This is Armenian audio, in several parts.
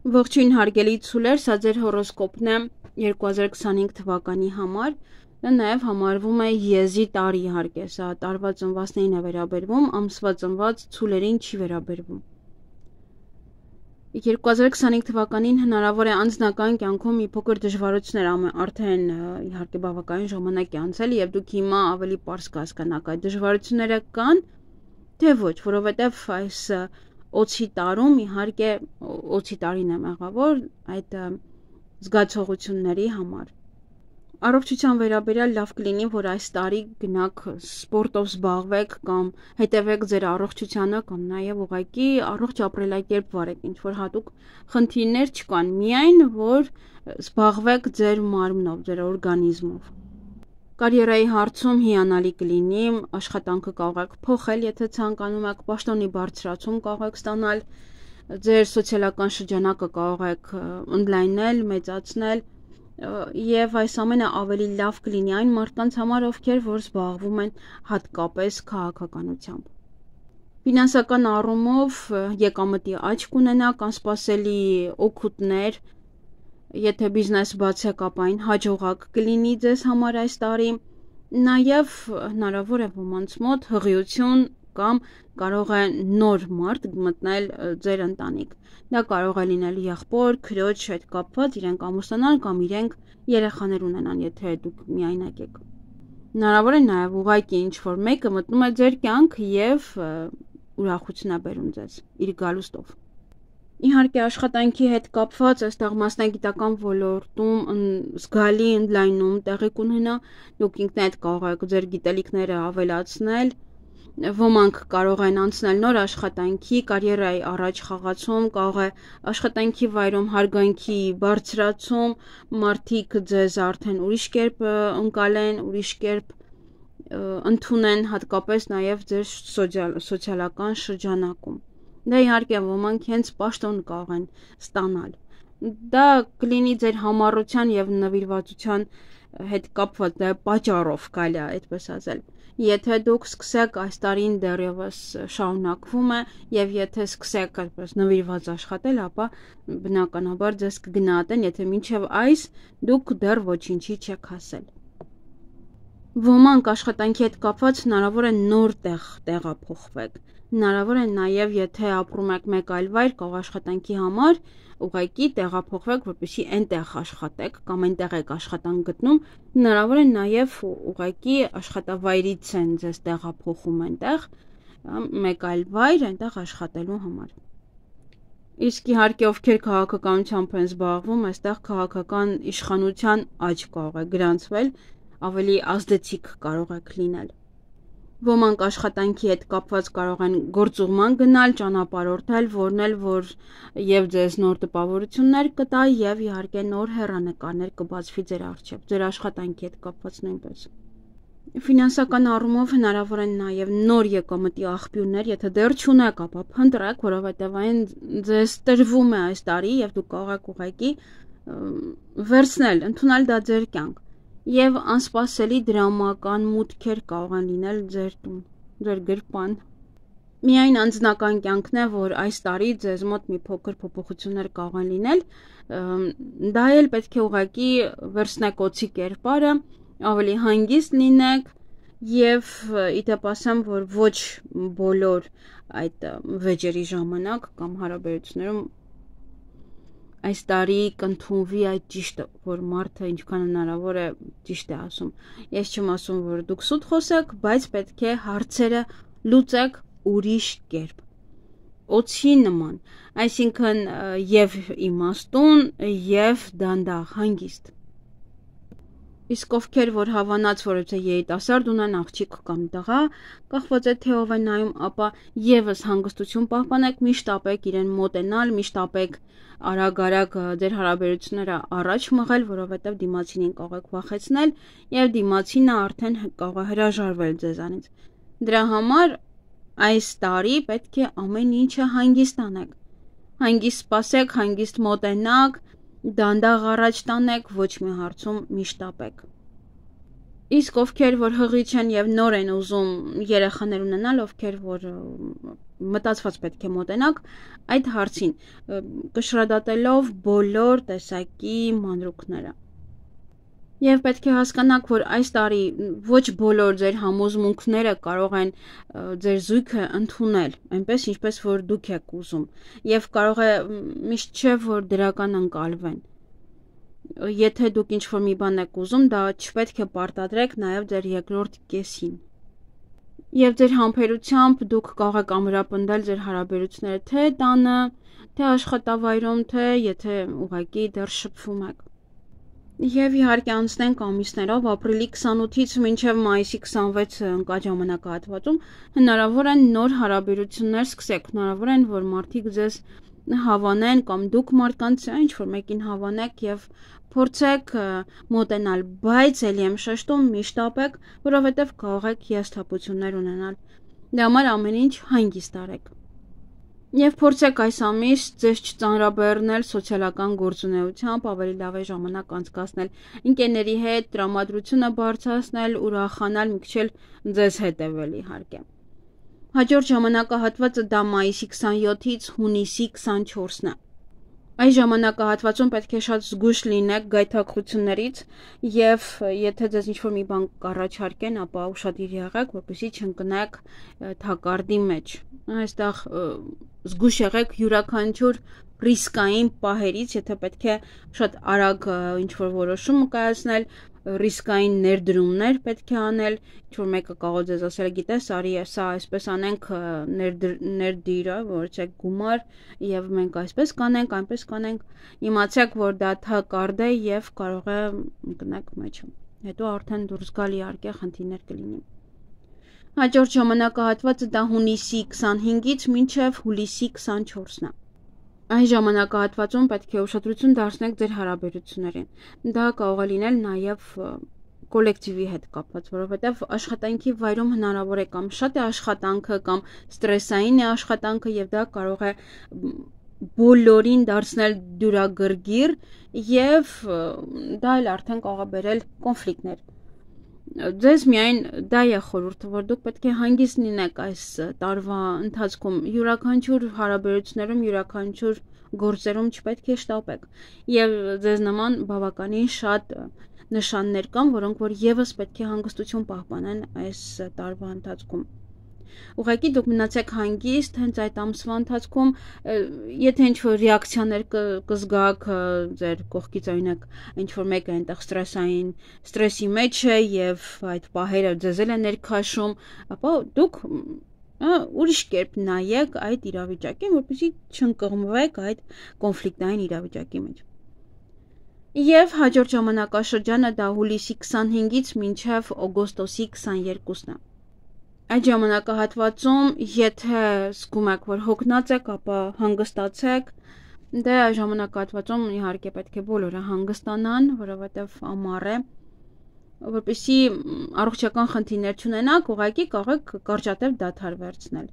Ողջույն հարգելի ցուլեր, սա ձեր հորոսկոպն է 2025 թվականի համար, դա նաև համարվում է եզի տարի իհարկե, սա տարվա ծնվածներին է վերաբերվում, ամսվա ծնված ցուլերին չի վերաբերվում։ 2025 թվականին հնարավոր է անձնական կյանքում մի փոքր դժվարություններ արդեն իհարկե բավականին ժամանակ է անցել եւ դուք հիմա ավելի պարզ կհասկանաք այդ դժվարությունները կան, թե ոչ, որովհետեւ այս օցի տարում իհարկե օցի տարին է մեղավոր այդ զգացողությունների համար։ Առողջության վերաբերյալ լավ կլինի, որ այս տարի գնաք սպորտով զբաղվեք կամ հետևեք ձեր առողջությանը կամ նաև ուղղակի առողջ ապրելակերպ վարեք, ինչ որ հատուկ խնդիրներ չկան, միայն որ զբաղվեք ձեր մարմնով, ձեր օրգանիզմով։ Կարիերայի հարցում հիանալի կլինի, աշխատանքը կարող եք փոխել, եթե ցանկանում եք, պաշտոնի բարձրացում կարող եք ստանալ, ձեր սոցիալական շրջանակը կարող եք ընդլայնել, մեծացնել, եւ այս ամենը ավելի լավ կլինի այն մարդկանց համար, ովքեր որ զբաղվում են հատկապես քաղաքականությամբ։ Ֆինանսական առումով եկամտի աճ կունենաք, անսպասելի օգուտներ, եթե բիզնես բացեք, ապա այն հաջողակ կլինի ձեզ համար այս տարի, նաև հնարավոր է ոմանց մոտ հղիություն կամ կարող է նոր մարդ մտնել ձեր ընտանիք։ Դա կարող է լինել եղբոր, քրոջ հետ կապված, իրենք ամուսնանան կամ իրենք երեխաներ ունենան, եթե դուք միայնակ եք։ Հնարավոր է նաև ուղղակի ինչ-որ մեկը մտնում է ձեր կյանք եւ ուրախություն է բերում ձեզ իր գալուստով։ Իհարկե աշխատանքի հետ կապված այստեղ մասնագիտական ոլորտում զգալի ընդլայնում տեղի կունենա, դուք ինքներդ կարող եք ձեր գիտելիքները ավելացնել, ոմանք կարող են անցնել նոր աշխատանքի, կարիերայի առաջ խաղացում, կարող է աշխատանքի վայրում հարգանքի բարձրացում, մարդիկ ձեզ արդեն ուրիշ կերպ ընկալեն, ուրիշ կերպ ընդունեն, հատկապես նաև ձեր սոցիալական շրջանակում։ Դա իհարկե ոմանք հենց պաշտոն կարող են ստանալ։ Դա կլինի ձեր համառության եւ նվիրվածության հետ կապված, դա պատճառով կարելի է այդպես ասել։ Եթե դուք սկսեք այս տարին դեռևս շարունակվում է եւ եթե սկսեք այդպես նվիրված աշխատել, ապա բնականաբար ձեզ կգնահատեն, եթե մինչեւ այս դուք դեռ ոչինչի չեք հասել։ Ոմանք աշխատանքի հետ կապված հնարավոր է նոր տեղափոխվեք։ Հնարավոր է նաև եթե ապրում եք մեկ այլ վայր, կարող աշխատանքի համար ուղղակի տեղափոխվեք, որպեսզի այնտեղ աշխատեք կամ այնտեղ եք աշխատանք գտնում, հնարավոր է նաև ուղղակի աշխատավայրից են ձեզ տեղափոխում այնտեղ, մեկ այլ վայր այնտեղ աշխատելու համար։ Իսկ իհարկե ովքեր քաղաքականությամբ են զբաղվում, այստեղ քաղաքական իշխանության աճ կարող է գրանցվել, ավելի ազդեցիկ կարող եք լինել։ Ոմանք աշխատանքի հետ կապված կարող են գործուղման գնալ, ճանապարհորդել, որնել, որ եւ ձեզ նոր տպավորություններ կտա եւ իհարկե նոր հեռանկարներ կբացվի ձեր առջեւ, ձեր աշխատանքի հետ կապված նույնպես։ Ֆինանսական առումով հնարավոր են նաեւ նոր եկամտի աղբյուրներ, եթե դեռ չունեք, ապա փնտրեք, որովհետեւ այն ձեզ տրվում է այս տարի եւ դուք կարող եք ուղղակի վերցնել, ընդունել դա ձեր կյանք։ Եվ անսպասելի դրամական մուտքեր կարող են լինել ձեր տուն, ձեր գրպան։ Միայն անձնական կյանքն է, որ այս տարի ձեզ մոտ մի փոքր փոփոխություններ կարող են լինել, դա էլ պետք է ուղղակի վերցնեք օցի կերպարը, ավելի հանգիստ լինեք եւ իդեպ ասեմ, որ ոչ բոլոր այդ վեճերի ժամանակ կամ հարաբերություններում այս տարի կընդունվի այդ ճիշտը, որ մարդը ինչքան հնարավոր է ճիշտ է ասում։ Ես չեմ ասում, որ դուք սուտ խոսեք, բայց պետք է հարցերը լուծեք ուրիշ կերպ։ Օցի նման, այսինքն եւ իմաստուն եւ դանդաղ, հանգիստ։ Իսկ ովքեր որ հավանած որևէ երիտասարդ ունեն աղջիկ կամ տղա, կախված է թե ով է նայում, ապա եւս հանգստություն պահպանեք, միշտ ապեք իրեն մոտենալ, միշտ ապեք արագ ձեր հարաբերությունները առաջ մղել, որովհետեւ դիմացինին կարող եք վախեցնել եւ դիմացինը արդեն կարող է հրաժարվել ձեզանից։ Դրա համար այս տարի պետք է ամեն ինչը հանգիստ անեք։ Հանգիստ սպասեք, հանգիստ մոտենաք, դանդաղ առաջ տանեք, ոչ մի հարցում միշտ ապեք։ Իսկ ովքեր որ հղի չեն եւ նոր են ուզում երեխաներ ունենալ, ովքեր որ մտածված պետք է մոտենաք այդ հարցին, կշռադատելով բոլոր տեսակի մանրուքները։ Եվ պետք է հասկանաք, որ այս տարի ոչ բոլոր ձեր համոզմունքները կարող են ձեր զույգը ընդունել, այնպես ինչպես որ դուք եք ուզում, եւ կարող է միշտ չէ որ դրական ընկալվեն։ Եթե դուք ինչ-որ մի բան եք ուզում, դա չպետք է պարտադրեք նաև ձեր երկրորդ կեսին։ Եվ ձեր համբերությամբ դուք կարող եք ամրապնդել ձեր հարաբերությունները թե տանը, թե աշխատավայրում, թե եթե ուղղակի դեռ շփվում եք։ Եվ իհարկե անցնենք ամիսներով ապրիլի 28-ից մինչև մայիսի 26-ը ընկած ժամանակահատվածում հնարավոր են նոր հարաբերություններ սկսեք, հնարավոր են որ մարդիկ ձեզ հավանեն կամ դուք մարդկանց ինչ-որ մեկին հավանեք եւ փորձեք մոտենալ, բայց ելի եմ շեշտում միշտ ապեք, որովհետեւ կարող եք հիասթափություններ ունենալ։ Դրա համար ամեն ինչ հանգիստ արեք։ Եվ փորձեք այս ամիս ձեզ չծանրաբեռնել սոցիալական գործունեությամբ, ավելի լավ է ժամանակ անցկасնել ընկերների հետ, տրամադրությունը բարձրացնել, ուրախանալ, մի քիչ ձեզ հետևել իհարկե։ Հաջորդ ժամանակահատվածը դա մայիսի 27-ից հունիսի 24-ն է։ Այս ժամանակահատվածում պետք է շատ զգույշ լինեք գայթակղություններից եւ եթե ձեզ ինչ-որ մի բան կառաջարկեն, ապա ուշադիր եղեք, որպեսզի չընկնեք թակարդի մեջ։ Այստեղ զգույշ եղեք յուրաքանչյուր ռիսկային պահերից, եթե պետք է շատ արագ ինչ-որ որոշում կայացնել, ռիսկային ներդրումներ պետք է անել, ինչ-որ մեկը կարող ձեզ ասել, գիտես, արի սա այսպես անենք, ներդիրը, որոք գումար, եւ մենք այսպես կանենք, այնպես կանենք, իմացեք, որ դա թակարդ է եւ կարող է ընկնեք մեջը։ Հետո արդեն դուրս գալ իհարկե խնդիրներ կլինի։ Հաջորդ ժամանակահատվածը դա հունիսի 25-ից մինչև հուլիսի 24-ն է։ Այս ժամանակահատվածում պետք է ուշադրություն դարձնեք ձեր հարաբերություններին։ Դա կարող է լինել նաև կոլեկտիվի հետ կապված, որովհետև աշխատանքի վայրում հնարավոր է կամ շատ է աշխատանքը կամ ստրեսային է աշխատանքը եւ դա կարող է բոլորին դարձնել դյուրագրգիռ եւ դա էլ արդեն կարող է բերել կոնֆլիկտներ։ Ձեզ միայն դա է խորհուրդը, որ դուք պետք է հանգիստ լինեք այս տարվա ընթացքում, յուրաքանչյուր հարաբերություններում, յուրաքանչյուր գործերում չպետք է շտապեք։ Եվ ձեզ նման բավականին շատ նշաններ կան, որոնք որ եւս պետք է հանգստություն պահպանեն այս տարվա ընթացքում։ Ուղղակի դուք մնացեք հանգիստ հենց այդ ամսվա ընթացքում, եթե ինչ-որ ռեակցիաներ կզգաք ձեր կողքից օրինակ ինչ-որ մեկը այնտեղ ստրեսի մեջ է եւ այդ պահերը ձեզ էլ է ներքաշում, ապա դուք ուրիշ կերպ նայեք այդ իրավիճակին, որպեսզի չընկղմվեք այդ կոնֆլիկտային իրավիճակի մեջ։ Եվ հաջորդ ժամանակաշրջանը դա հուլիսի 25-ից մինչև օգոստոսի 22-ն է։ Այդ ժամանակահատվածում, եթե զգում եք, որ հոգնած եք, ապա հանգստացեք, դե այս ժամանակահատվածում իհարկե պետք է բոլորը հանգստանան, որովհետև ամառ է, որպեսզի առողջական խնդիրներ չունենաք, ուղղակի կարող եք կարճատև դադար վերցնել։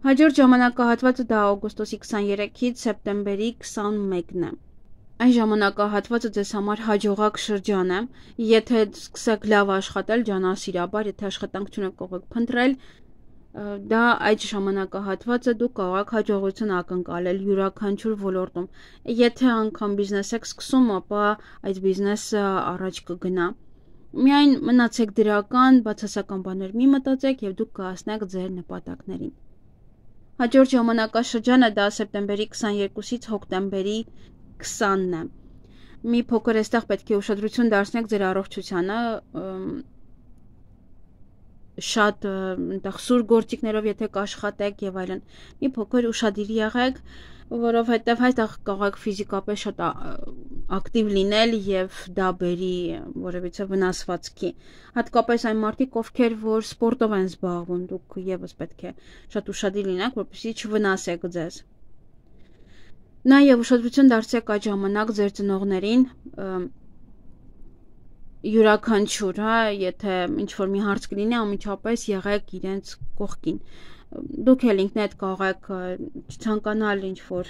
Հաջորդ ժամանակահատվածը դա օգոստոսի 23-ից սեպտեմբերի 21-ն է։ Այս ժամանակահատվածը ձեզ համար հաջողակ շրջան է, եթե սկսեք լավ աշխատել, ջանասիրաբար, եթե աշխատանք չունեք կարող եք փնտրել, դա այդ ժամանակահատվածը դուք կարող եք հաջողություն ակնկալել յուրաքանչյուր ոլորտում։ Եթե անգամ բիզնես եք սկսում, ապա այդ բիզնեսը առաջ կգնա։ Միայն մնացեք դրական, բացասական բաներ մի մտածեք եւ դուք կհասնեք ձեր նպատակներին։ Հաջորդ ժամանակաշրջանը դա սեպտեմբերի 22-ից հոկտեմբերի 20-ն է։ Մի փոքր այստեղ պետք է ուշադրություն դարձնեք ձեր առողջությանը, շատ այնտեղ սուր գործիքներով եթե կաշխատեք եւ այլն, մի փոքր ուշադիր եղեք, որովհետեւ այստեղ կարող եք ֆիզիկապես շատ ակտիվ լինել եւ դա բերի որևիցե վնասվածքի։ Հատկապես այն մարդիկ, ովքեր որ սպորտով են զբաղվում, դուք եւս պետք է շատ ուշադիր լինեք, որպեսզի չվնասեք ձեզ։ Նաև ուշադրություն դարձրեք այդ ժամանակ ձեր ծնողներին, յուրաքանչյուր, եթե ինչ-որ մի հարց կլինի, անմիջապես եղեք իրենց կողքին։ դուք էլ ինքներդ կարող եք ցանկանալ ինչ-որ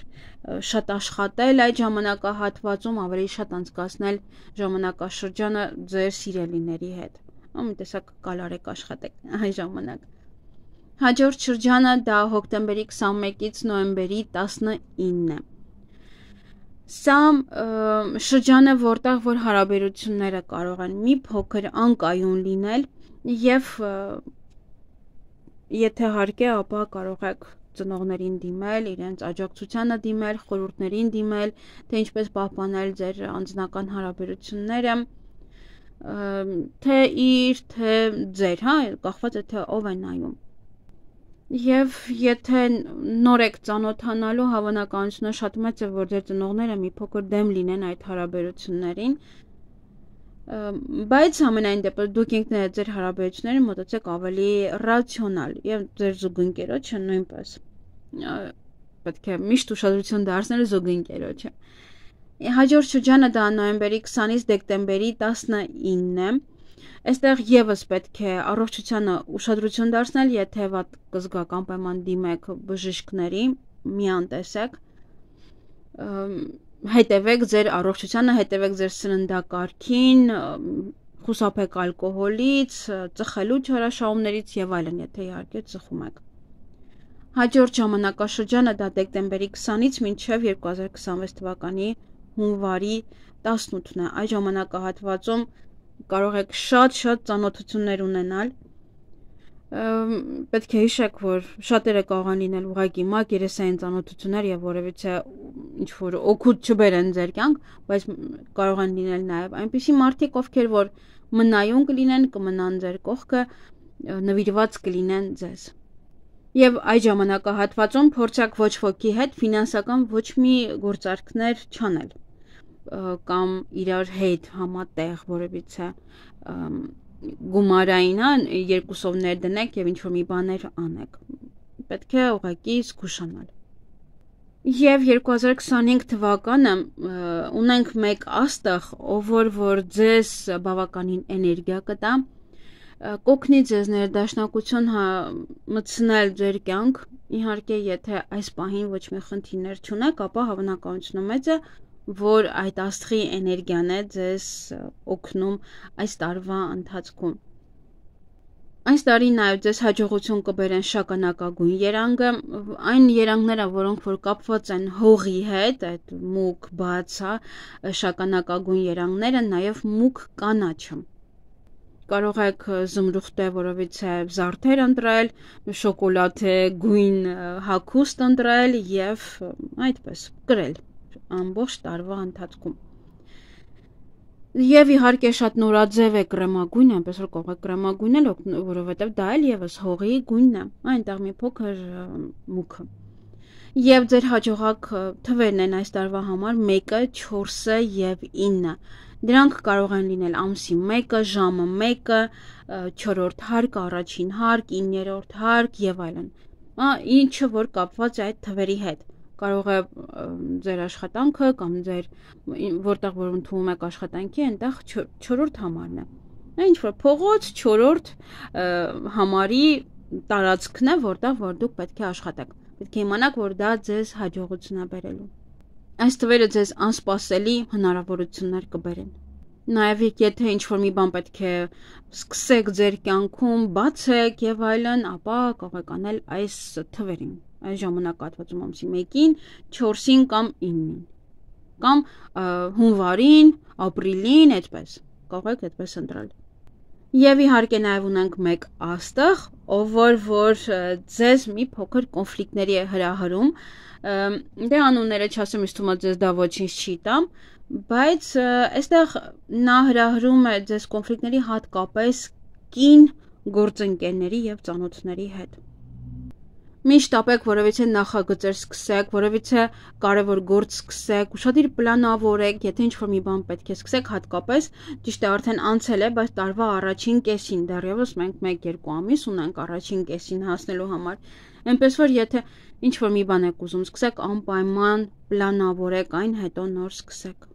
շատ աշխատել այդ ժամանակահատվածում, ավելի շատ անցկացնել ժամանակաշրջանը ձեր սիրելիների հետ։ Մի տեսակ կալարեք աշխատեք այն ժամանակ։ Հաջորդ շրջանը դա հոկտեմբերի 21-ից նոյեմբերի 19-ն է։ Սա շրջանը, որտեղ որ հարաբերությունները կարող են մի փոքր անկայուն լինել եւ եթե հարկ է, ապա կարող եք ծնողներին դիմել, իրենց աջակցությանը դիմել, խորհուրդներին դիմել, թե ինչպես պահպանել ձեր անձնական հարաբերությունները, թե իր, թե ձեր, կախված է թե ով է նայում։ Եվ եթե նոր եք ծանոթանալու, հավանականությունը շատ մեծ է, որ ձեր ծնողները մի փոքր դեմ լինեն այդ հարաբերություններին, բայց ամենայն դեպս դուք ինքներդ ձեր հարաբերություններին մոտեցեք ավելի ռացիոնալ եւ ձեր զուգընկերոջը նույնպես պետք է միշտ ուշադրություն դարձնել զուգընկերոջը։ Հաջորդ շրջանը դա նոյեմբերի 20-ից դեկտեմբերի 19-ն է։ Այստեղ եւս պետք է առողջությանը ուշադրություն դարձնել, եթե վատ կզգաք անպայման դիմեք բժիշկների, մի անտեսեք, հետևեք ձեր առողջությանը, հետևեք ձեր սննդակարգին, խուսափեք ալկոհոլից, ծխելու չարաշահումներից եւ այլն, եթե իհարկե ծխում եք։ Հաջորդ ժամանակաշրջանը դա դեկտեմբերի 20-ից մինչև 2026 թվականի հունվարի 18-ն է։ Այդ ժամանակահատվածում կարող եք շատ ծանոթություններ ունենալ։ Պետք է հիշեք, որ շատերը կարող են լինել ուղղակի մակերեսային ծանոթություններ եւ որևիցե ինչ-որ օգուտ չբերեն ձեր կյանք, բայց կարող են լինել նաեւ այնպիսի մարդիկ, ովքեր որ մնայուն կլինեն, կմնան ձեր կողքը, նվիրված կլինեն ձեզ։ Եվ այդ ժամանակահատվածում փորձեք ոչ ոքի հետ ֆինանսական ոչ մի գործարքներ չանել կամ իրար հետ համատեղ որևիցե գումարային երկուսով ներդնեք եւ ինչ-որ մի բաներ անեք։ Պետք է ուղղակի զգուշանալ։ Եվ 2025 թվականը ունենք մեկ աստղ, ով որ ձեզ բավականին էներգիա կտա, կօգնի ձեզ ներդաշնակություն մտցնել ձեր կյանք, իհարկե եթե այս պահին ոչ մի խնդիրներ չունեք, ապա հավանականությունը մեծ է, որ այդ աստղի էներգիան է ձեզ օգնում այս տարվա ընթացքում։ Այս տարի նաև ձեզ հաջողություն կբերեն շագանակագույն երանգը, այն երանգները, որոնք որ կապված են հողի հետ, այդ մուգ, բաց, շագանակագույն երանգները, նաև մուգ կանաչը։ Կարող եք զմրուխտե որովիցե զարդեր ընտրել, շոկոլադե գույն հագուստ ընտրել եւ այդպես կրել ամբողջ տարվա ընթացքում։ Եվ իհարկե շատ նորաձև է կրեմագույն, այնպես որ կարող եք կրեմագույնել, որովհետև դա էլ եւս հողի գույնն է, այնտեղ մի փոքր մուգը։ Եվ ձեր հաջողակ թվերն են այս տարվա համար 1-ը, 4-ը եւ 9-ը։ Դրանք կարող են լինել ամսի 1-ը, ժամը 1-ը, 4-րդ հարկ, առաջին հարկ, 9-րդ հարկ եւ այլն։ Ինչը որ կապված է այդ թվերի հետ։ Կարող է ձեր աշխատանքը կամ ձեր որտեղ որ ընդունում եք աշխատանքի, այնտեղ 4-րդ համարն է։ Ինչ որ փողոց 4-րդ համարի տարածքն է, որտեղ որ դուք պետք է աշխատեք։ Պետք է իմանաք, որ դա ձեզ հաջողություն է բերելու։ Այս թվերը ձեզ անսպասելի հնարավորություններ կբերեն։ Նաև եթե ինչ-որ մի բան պետք է սկսեք ձեր կյանքում, բացեք եւ այլն, ապա կարող եք անել այս թվերին, այս ժամանակահատվածում ամսի 1-ին, 4-ին կամ 9-ին, կամ հունվարին, ապրիլին, այդպես։ Կարող եք այդպես ընտրել։ Եվ իհարկե նաև ունենք մեկ աստղ, ով որ ձեզ մի փոքր կոնֆլիկտների է հրահրում, դե անունները չասեմ, ինձ թվում է ձեզ դա ոչինչ չի տա, բայց այստեղ նա հրահրում է ձեզ կոնֆլիկտների հատկապես կին գործընկերների եւ ծանոթների հետ։ Միշտ ապեք որևիցե նախագծեր սկսեք, որևիցե կարևոր գործ սկսեք, ուշադիր պլանավորեք, եթե ինչ-որ մի բան պետք է սկսեք, հատկապես ճիշտ է արդեն անցել է, բայց տարվա առաջին կեսին, դեռևս մենք 1-2 ամիս ունենք առաջին կեսին հասնելու համար։ Այնպես որ եթե ինչ-որ մի բան եք ուզում սկսեք, անպայման պլանավորեք այն, հետո նոր սկսեք։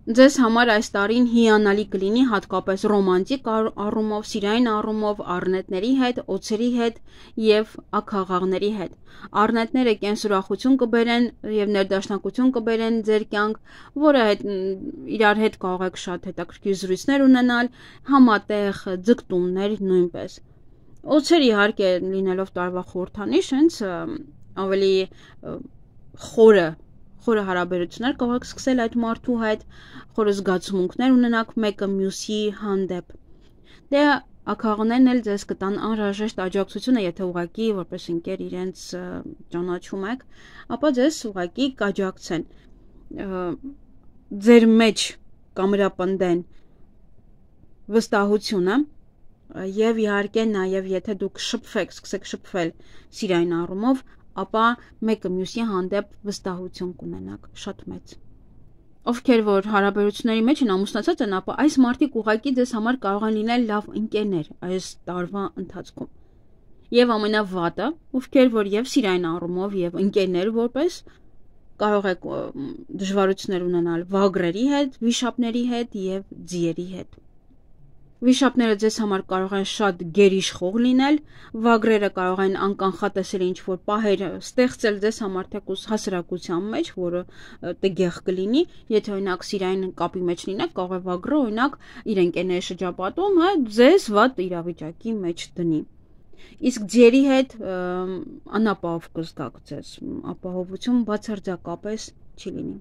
Ձեզ համար այս տարին հիանալի կլինի հատկապես ռոմանտիկ առումով, սիրային առումով, առնետների հետ, օձերի հետ եւ ակաղաղների հետ։ Առնետները կենսուրախություն կբերեն եւ ներդաշնակություն կբերեն ձեր կյանք, որը իրար հետ կարող եք շատ հետաքրքիր զրույցներ ունենալ, համատեղ ձգտումներ նույնպես։ Օձեր իհարկե լինելով տարվա խորհրդանիշ, հենց ավելի խորը հարաբերություններ կարող եք սկսել այդ մարդու հետ, խորը զգացմունքներ ունենաք մեկը մյուսի հանդեպ։ Դե ակաղներն էլ ձեզ կտան անհրաժեշտ աջակցությունը, եթե ուղղակի որպես ընկեր իրենց ճանաչում եք, ապա ձեզ ուղղակի կաջակցեն։ Ձեր մեջ կամրապնդեն վստահությունը եւ իհարկե նաեւ եթե դուք սկսեք շփվել սիրային առումով, ապա մեկը մյուսի հանդեպ վստահություն կունենաք շատ մեծ։ Ովքեր որ հարաբերությունների մեջ են ամուսնացած են, ապա այս մարդիկ ուղղակի ձեզ համար կարող են լինել լավ ընկերներ այս տարվա ընթացքում։ Եվ ամենավատը, ովքեր որ եւ սիրային առումով եւ ընկերներ որպես կարող եք դժվարություններ ունենալ վագրերի հետ, վիշապների հետ եւ ձիերի հետ։ Վիշապները ձեզ համար կարող են շատ գերիշխող լինել, վագրերը կարող են անկանխատեսելի ինչ-որ պահեր ստեղծել ձեզ համար թեկուզ հասարակության մեջ, որը տգեղ կլինի, եթե օրինակ սիրային կապի մեջ լինեք, կարող է վագրը օրինակ իր ընկերների շրջապատում ձեզ վատ իրավիճակի մեջ դնի։ Իսկ ձիերի հետ անապահով կզգաք ձեզ, ապահովություն բացարձակապես չի լինի։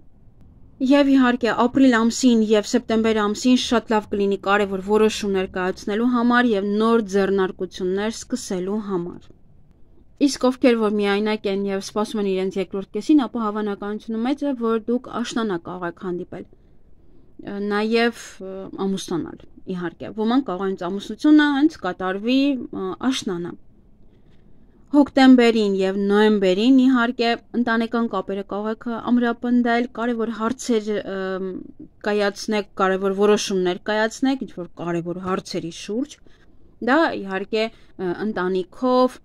Եվ իհարկե ապրիլ ամսին եւ սեպտեմբեր ամսին շատ լավ կլինի կարևոր որոշումներ կայացնելու համար եւ նոր ձեռնարկություններ սկսելու համար։ Իսկ ովքեր որ միայնակ են եւ սպասում են իրենց երկրորդ կեսին, ապա հավանականությունը մեծ է, որ դուք աշնանա կարող եք հանդիպել։ Նաեւ ամուսնանալ, իհարկե։ Ոմանք կարող են ամուսնությունը հենց կատարվի աշնանա։ Հոկտեմբերին եւ նոյեմբերին իհարկե ընտանեկան կապերը կարող եք ամրապնդել, կարևոր հարցեր կայացնեք, կարևոր որոշումներ կայացնեք, ինչ որ կարևոր հարցերի շուրջ։ Դա իհարկե ընտանիքով,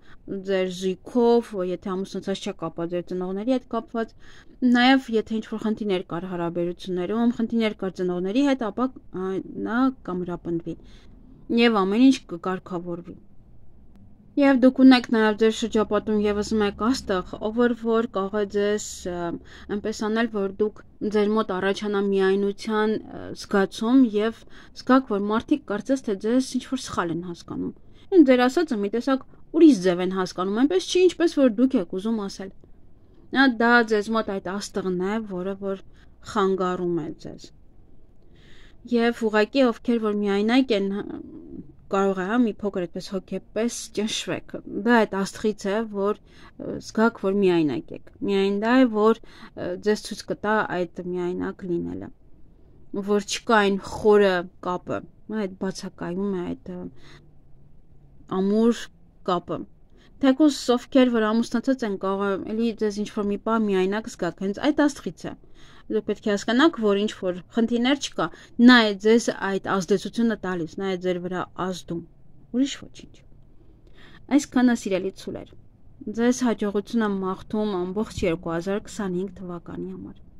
ձեր զույգով, եթե ամուսնացած չեք, ապա ձեր ծնողների հետ կապված, նաեւ եթե ինչ որ խնդիրներ կար հարաբերություններում, խնդիրներ կար ծնողների հետ, ապա նա կամրապնդվի եւ ամեն ինչ կկարգավորվի։ Եվ դուք ունեք նաև ձեր շրջապատում եւս մեկ աստղ, ով որ կարող է ձեզ այնպես անել, որ դուք ձեր մոտ առաջանա միայնության զգացում եւ զգաք, որ մարդիկ կարծես թե ձեզ ինչ-որ սխալ են հասկանում։ Ինչ ձեր ասածը մի տեսակ ուրիշ ձև են հասկանում, այնպես չի, ինչպես որ դուք եք ուզում ասել։ Դա ձեզ մոտ այդ աստղն է, որը որ խանգարում է ձեզ։ Եվ ուղղակի ովքեր որ միայնակ են կարող է մի փոքր այդպես հոգեպես ճնշվեք։ Դա այդ աստղից է, որ զգաք, որ միայնակ եք։ Միայն դա է, որ ձեզ ցույց կտա այդ միայնակ լինելը, որ չկա այն խորը կապը, այդ բացակայում է այդ ամուր կապը։ Թեկուզ ովքեր որ ամուսնացած են, կարող է էլի ձեզ ինչ-որ մի բան միայնակ զգաք, հենց այդ աստղից է։ Դուք պետք է հասկանաք, որ ինչ-որ խնդիրներ չկա, նա է ձեզ այդ ազդեցությունը տալիս, նա է ձեր վրա ազդում, ուրիշ ոչինչ։ Այսքանը սիրելի ցուլեր, ձեզ հաջողություն եմ մաղթում ամբողջ 2025 թվականի համար։